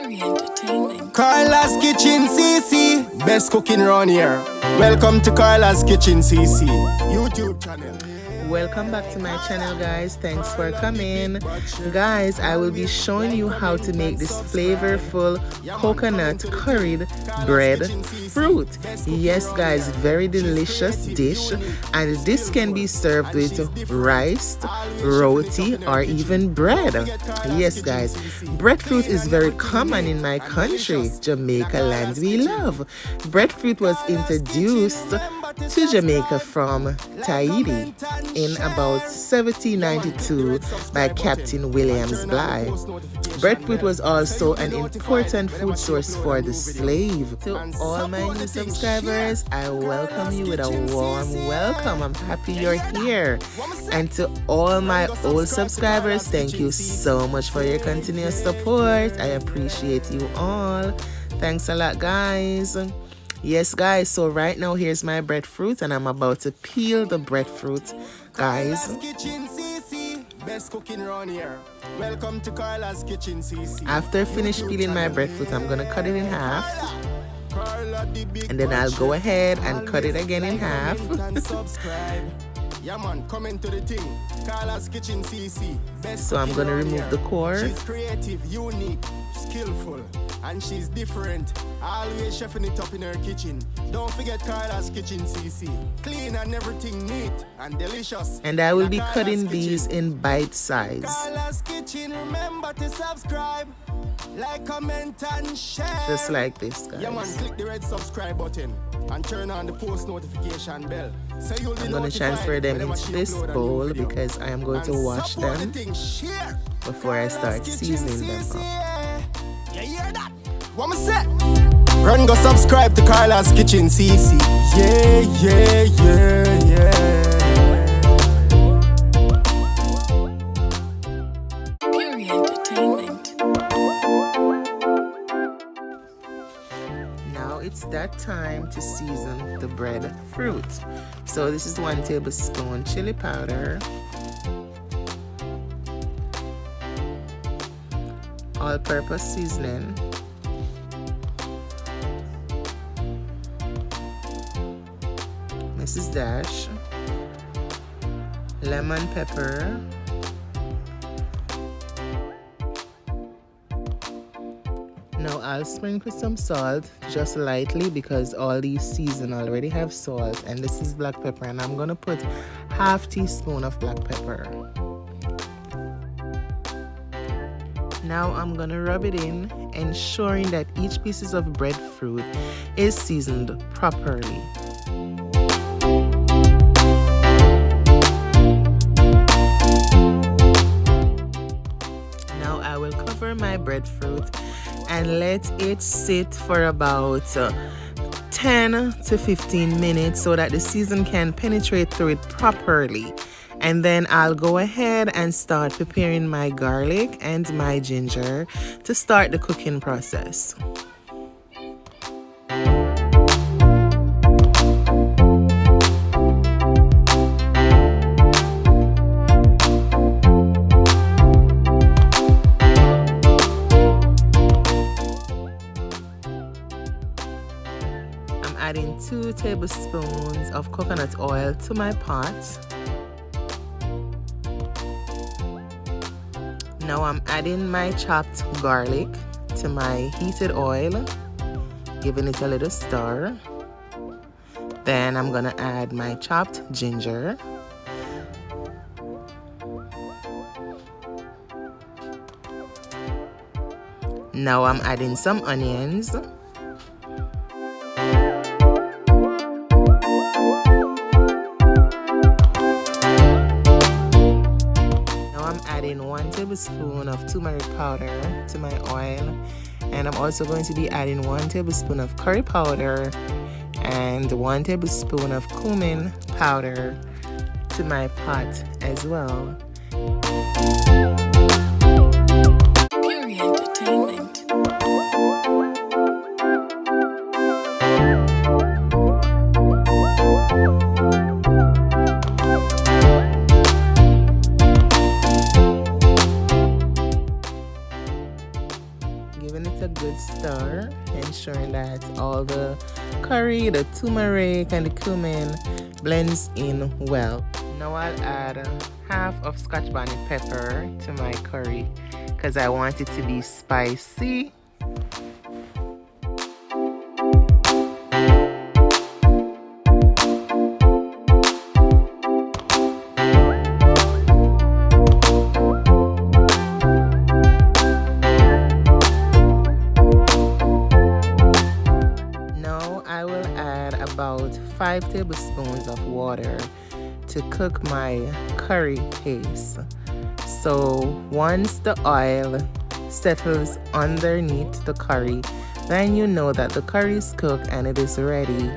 Carla's Kitchen CC, best cooking around here. Welcome to Carla's Kitchen CC YouTube channel. Welcome back to my channel, guys. Thanks for coming. Guys, I will be showing you how to make this flavorful coconut curried breadfruit. Yes, guys, very delicious dish, and this can be served with rice, roti, or even bread. Yes, guys, breadfruit is very common in my country, Jamaica land we love. Breadfruit was introduced to Jamaica from Tahiti in about 1792 by Captain Williams Bligh. Breadfruit was also an important food source for the slave. To all my new subscribers, I welcome you with a warm welcome. I'm happy you're here. And to all my old subscribers, thank you so much for your continuous support. I appreciate you all. Thanks a lot, guys. Yes, guys, so right now here's my breadfruit, and I'm about to peel the breadfruit, guys. Best cooking around here. Welcome to Carla's Kitchen CC. After I finish peeling my breadfruit, I'm gonna cut it in half, and then I'll go ahead and cut it again in half. Yeah, man, come into the thing. Carla's Kitchen CC. So I'm gonna remove the core. She's creative, unique, skillful, and she's different. Always chefing it up in her kitchen. Don't forget Carla's Kitchen CC. Clean and everything neat and delicious. And I will be cutting these in bite size. Carla's Kitchen, remember to subscribe, like, comment, and share. Just like this, guys. Yeah, man, click the red subscribe button and turn on the post notification bell. So you'll be I'm going to transfer them into this bowl because I am going to wash them before I start seasoning them up. You hear that? What me say? Run, go subscribe to Carla's Kitchen CC. Yeah, yeah, yeah, yeah. Now it's that time to season the breadfruit. So this is 1 tablespoon chili powder, all-purpose seasoning, Mrs. Dash, lemon pepper, now I'll sprinkle some salt just lightly because all these seasons already have salt, and this is black pepper, and I'm gonna put half teaspoon of black pepper. Now I'm gonna rub it in, ensuring that each piece of breadfruit is seasoned properly. Now I will cover my breadfruit and let it sit for about 10 to 15 minutes so that the season can penetrate through it properly. And then I'll go ahead and start preparing my garlic and my ginger to start the cooking process. I'm adding 2 tablespoons of coconut oil to my pot. Now I'm adding my chopped garlic to my heated oil, giving it a little stir. Then I'm gonna add my chopped ginger. Now I'm adding some onions. Adding 1 tablespoon of turmeric powder to my oil, and I'm also going to be adding 1 tablespoon of curry powder and 1 tablespoon of cumin powder to my pot as well. giving it a good stir, ensuring that all the curry, the turmeric, and the cumin blends in well. Now I'll add half of Scotch bonnet pepper to my curry because I want it to be spicy. About 5 tablespoons of water to cook my curry paste. So once the oil settles underneath the curry, then you know that the curry is cooked and it is ready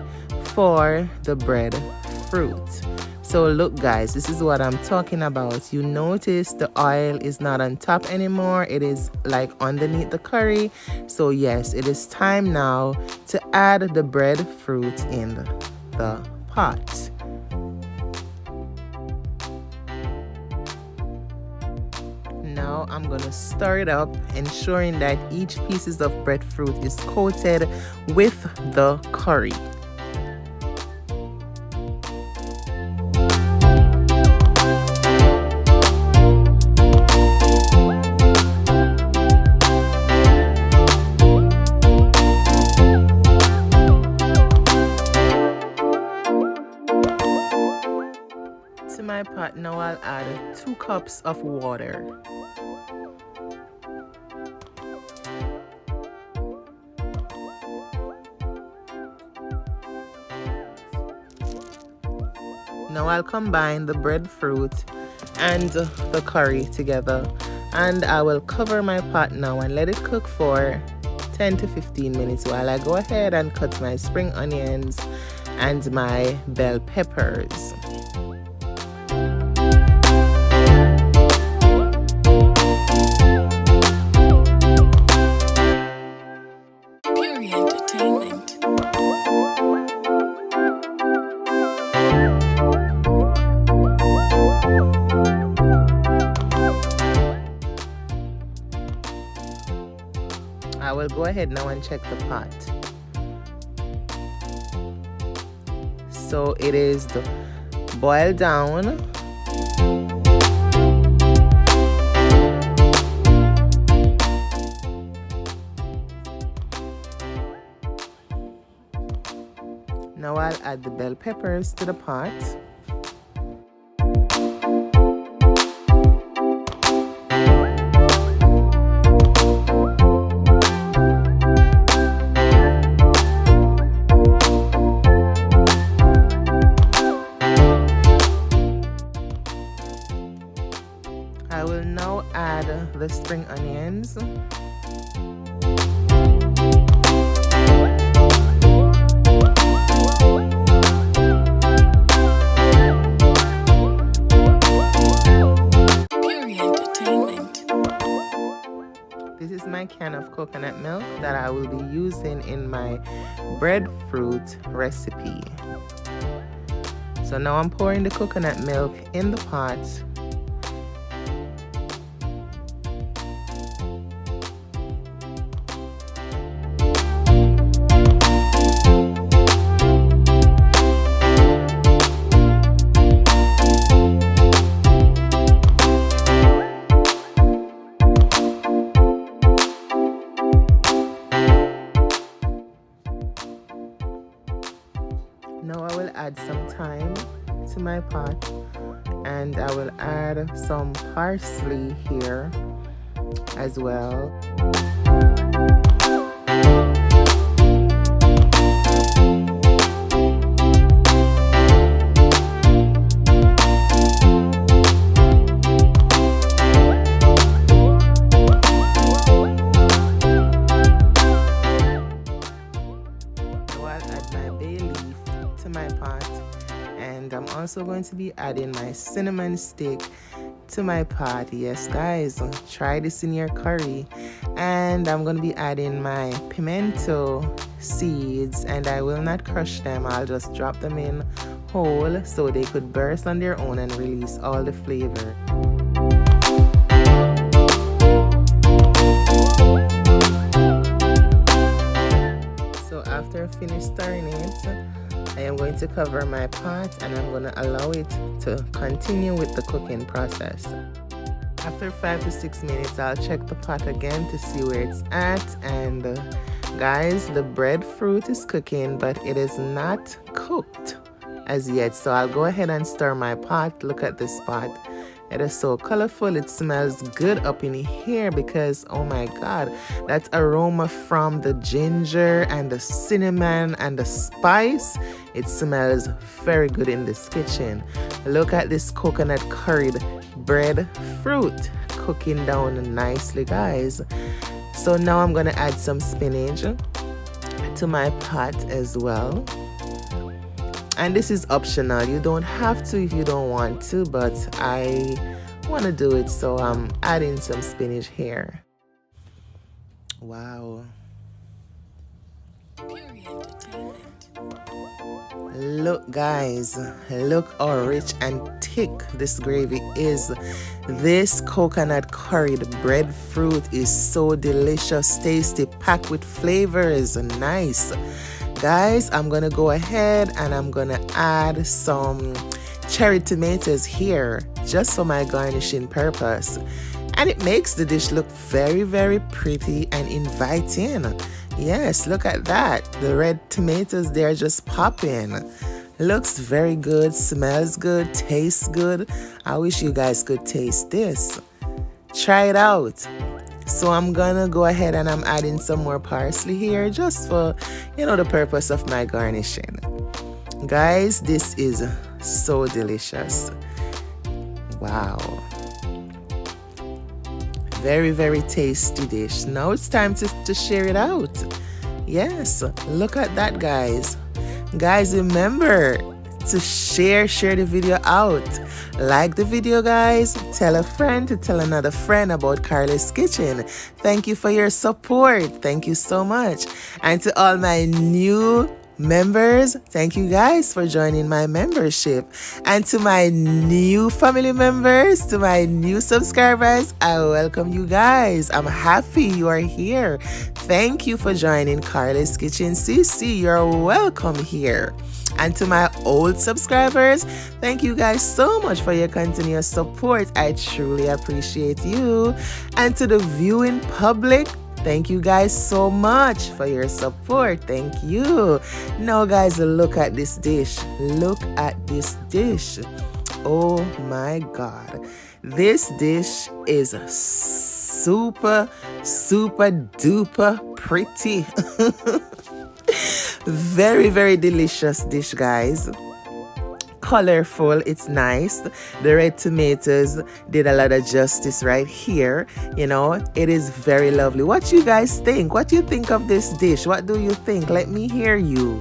for the breadfruit. So look guys, this is what I'm talking about. You notice the oil is not on top anymore, it is like underneath the curry. So yes, it is time now to add the breadfruit in the pot. Now I'm gonna stir it up, ensuring that each pieces of breadfruit is coated with the curry. To my pot, now I'll add 2 cups of water. Now I'll combine the breadfruit and the curry together, and I will cover my pot now and let it cook for 10 to 15 minutes while I go ahead and cut my spring onions and my bell peppers. I will go ahead now and check the pot. So it is boiled down. Now I'll add the bell peppers to the pot. I will now add the spring onions. This is my can of coconut milk that I will be using in my breadfruit recipe. So now I'm pouring the coconut milk in the pot. Now I will add some thyme to my pot, and I will add some parsley here as well. My pot, and I'm also going to be adding my cinnamon stick to my pot. Yes guys, try this in your curry. And I'm going to be adding my pimento seeds, and I will not crush them, I'll just drop them in whole so they could burst on their own and release all the flavor. after I finish stirring it, I am going to cover my pot and I'm going to allow it to continue with the cooking process. After 5 to 6 minutes, I'll check the pot again to see where it's at. And guys, the breadfruit is cooking, but it is not cooked as yet. So I'll go ahead and stir my pot. Look at this pot. It is so colorful. It smells good up in here because, oh my God, that aroma from the ginger and the cinnamon and the spice, it smells very good in this kitchen. Look at this coconut curried breadfruit cooking down nicely, guys. So now I'm gonna add some spinach to my pot as well. And this is optional. You don't have to if you don't want to, but I want to do it, so I'm adding some spinach here. Wow. Look, guys, look how rich and thick this gravy is. This coconut curried breadfruit is so delicious, tasty, packed with flavors. Nice. Guys, I'm gonna go ahead and I'm gonna add some cherry tomatoes here just for my garnishing purpose, and it makes the dish look very, very pretty and inviting. Yes, look at that. The red tomatoes, they're just popping. Looks very good, smells good, tastes good. I wish you guys could taste this. Try it out. So I'm gonna go ahead and I'm adding some more parsley here just for, you know, the purpose of my garnishing. Guys, this is so delicious. Wow. Very, very tasty dish. Now it's time to share it out. Yes, look at that, guys. Guys, remember to share the video out. Like the video, guys. Tell a friend to tell another friend about Carly's Kitchen. Thank you for your support. Thank you so much. And to all my new members, thank you guys for joining my membership. And to my new family members, to my new subscribers, I welcome you guys. I'm happy you are here. Thank you for joining Carly's Kitchen CC. You're welcome here. And to my old subscribers, thank you guys so much for your continuous support. I truly appreciate you. And to the viewing public, thank you guys so much for your support. Thank you. Now, guys, look at this dish. Look at this dish. Oh my God. This dish is super, super duper pretty. Very, very delicious dish, guys. Colorful, it's nice. The red tomatoes did a lot of justice right here. You know, it is very lovely. What you guys think? What do you think of this dish? What do you think? Let me hear you.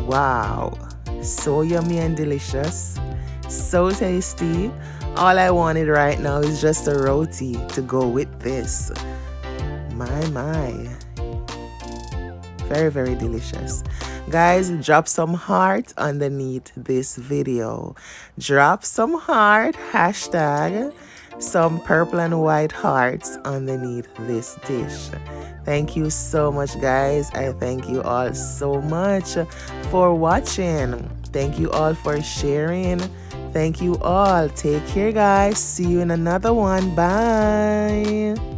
Wow, so yummy and delicious, so tasty. All I wanted right now is just a roti to go with this. My. Very, very delicious. Guys, drop some heart underneath this video. Drop some heart, hashtag some purple and white hearts underneath this dish. Thank you so much, guys. I thank you all so much for watching. Thank you all for sharing. Thank you all. Take care, guys. See you in another one. Bye.